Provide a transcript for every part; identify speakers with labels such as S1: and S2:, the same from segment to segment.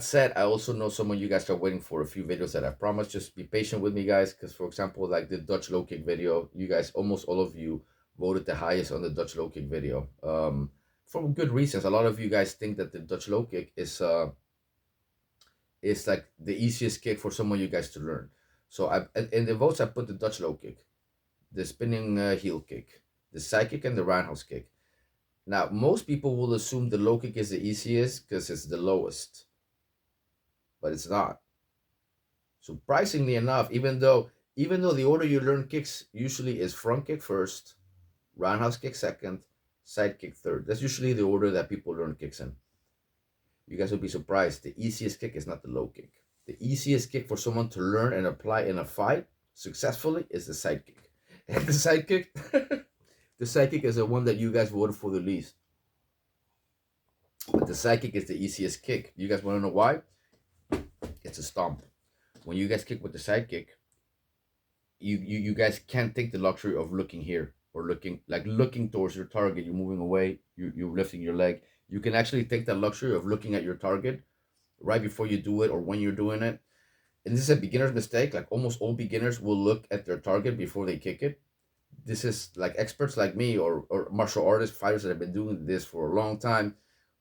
S1: said, I also know some of you guys are waiting for a few videos that I promised. Just be patient with me, guys, because for example, like the Dutch low kick video, you guys, almost all of you voted the highest on the Dutch low kick video. For good reasons. A lot of you guys think that the Dutch low kick is like the easiest kick for some of you guys to learn. So in the votes I put the Dutch low kick, the spinning heel kick, the side kick, and the roundhouse kick. Now, most people will assume the low kick is the easiest because it's the lowest, but it's not. Surprisingly enough, even though the order you learn kicks usually is front kick first, roundhouse kick second, side kick third. That's usually the order that people learn kicks in. You guys will be surprised. The easiest kick is not the low kick. The easiest kick for someone to learn and apply in a fight successfully is the side kick. And the side kick, the side kick is the one that you guys voted for the least. But the side kick is the easiest kick. You guys want to know why? It's a stomp. When you guys kick with the side kick, you guys can't take the luxury of looking here or looking towards your target. You're moving away. You're lifting your leg. You can actually take that luxury of looking at your target right before you do it or when you're doing it. And this is a beginner's mistake. Like almost all beginners will look at their target before they kick it. This is like experts like me or martial artists, fighters that have been doing this for a long time.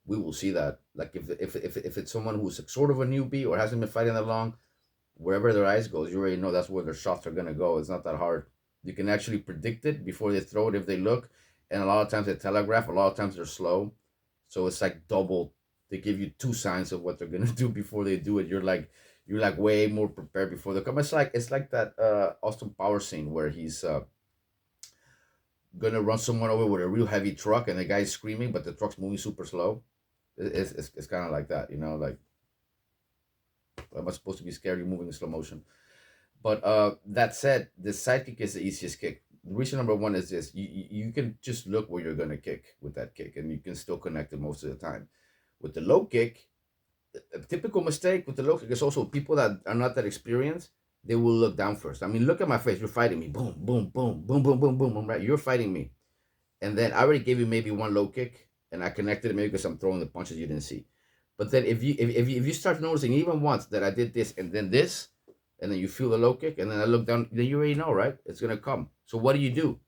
S1: We will see that. Like if it's someone who's sort of a newbie or hasn't been fighting that long, wherever their eyes goes, you already know that's where their shots are gonna go. It's not that hard. You can actually predict it before they throw it if they look, and a lot of times they telegraph. A lot of times they're slow, so it's like double. They give you two signs of what they're gonna do before they do it. You're like way more prepared before they come. It's like that Austin Power scene where he's gonna run someone over with a real heavy truck, and the guy's screaming, but the truck's moving super slow. It's kind of like that, like am I supposed to be scared? You're moving in slow motion. But that said, the side kick is the easiest kick. Reason number one is this: you can just look where you're gonna kick with that kick, and you can still connect it most of the time. With the low kick, a typical mistake with the low kick is also people that are not that experienced. They will look down first. I mean, look at my face. You're fighting me. Boom, boom, boom, boom, boom, boom, boom, boom. Right? You're fighting me, and then I already gave you maybe one low kick, and I connected it maybe because I'm throwing the punches you didn't see. But then if you start noticing even once that I did this and then this, and then you feel the low kick, and then I look down, then you already know, right? It's gonna come. So what do you do?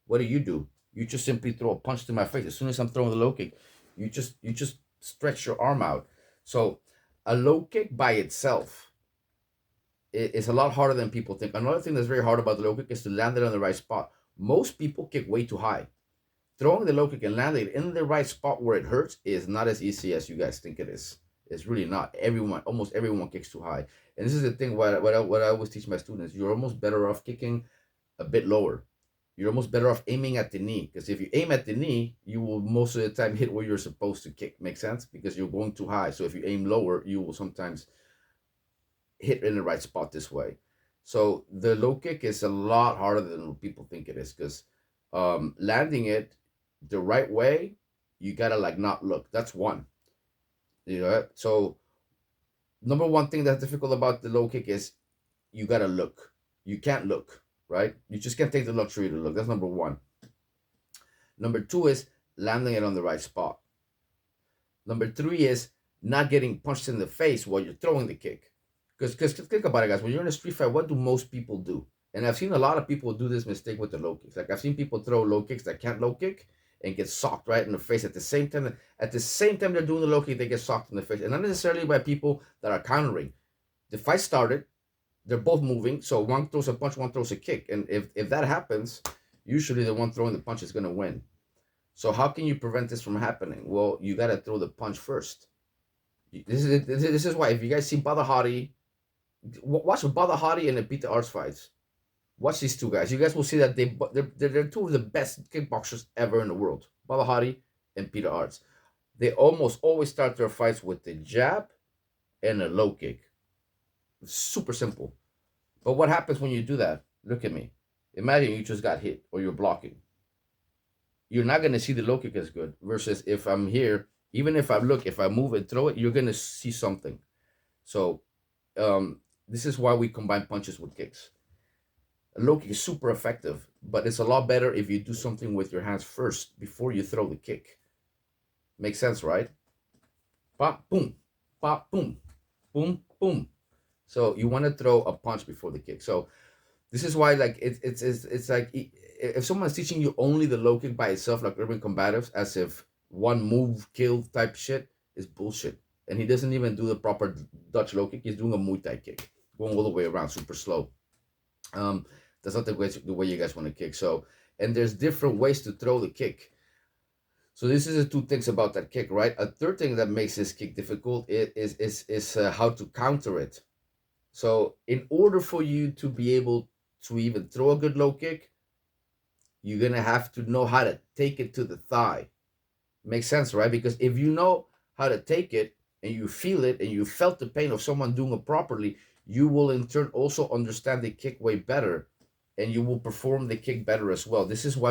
S1: What do? You just simply throw a punch to my face. As soon as I'm throwing the low kick, you just stretch your arm out. So a low kick by itself is a lot harder than people think. Another thing that's very hard about the low kick is to land it on the right spot. Most people kick way too high. Throwing the low kick and landing it in the right spot where it hurts is not as easy as you guys think it is. It's really not. Almost everyone kicks too high. And this is the thing, what I always teach my students: you're almost better off kicking a bit lower. You're almost better off aiming at the knee, because if you aim at the knee, you will most of the time hit where you're supposed to kick. Make sense? Because you're going too high. So if you aim lower, you will sometimes hit in the right spot this way. So the low kick is a lot harder than people think it is, because landing it the right way, you gotta like not look. That's one. So number one thing that's difficult about the low kick is you gotta look. You can't look, right? You just can't take the luxury to look. That's number one. Number two is landing it on the right spot. Number three is not getting punched in the face while you're throwing the kick. Because think about it, guys. When you're in a street fight, what do most people do? And I've seen a lot of people do this mistake with the low kicks. Like I've seen people throw low kicks that can't low kick and get socked right in the face at the same time. At the same time they're doing the low kick, they get socked in the face, and not necessarily by people that are countering. The fight started, they're both moving, so one throws a punch, one throws a kick, and if that happens, usually the one throwing the punch is gonna win. So how can you prevent this from happening? Well, you gotta throw the punch first. This is why if you guys see Badahari, watch Badahari and the Peter Arts fights. Watch these two guys. You guys will see that they're two of the best kickboxers ever in the world. Badahari and Peter Arts. They almost always start their fights with the jab and a low kick. It's super simple. But what happens when you do that? Look at me. Imagine you just got hit or you're blocking. You're not going to see the low kick as good. Versus if I'm here, even if I move and throw it, you're going to see something. So this is why we combine punches with kicks. A low kick is super effective, but it's a lot better if you do something with your hands first before you throw the kick. Makes sense, right? Pop, boom, pop, boom. boom, boom. So you want to throw a punch before the kick. So this is why, like, it's like if someone's teaching you only the low kick by itself, like urban combatives, as if one move kill type shit, is bullshit. And he doesn't even do the proper Dutch low kick. He's doing a Muay Thai kick, going all the way around, super slow. Um, that's not the way you guys want to kick. So, and there's different ways to throw the kick. So this is the two things about that kick, right? A third thing that makes this kick difficult is how to counter it. So in order for you to be able to even throw a good low kick, you're gonna have to know how to take it to the thigh. Makes sense, right? Because if you know how to take it and you feel it and you felt the pain of someone doing it properly, you will in turn also understand the kick way better and you will perform the kick better as well. This is why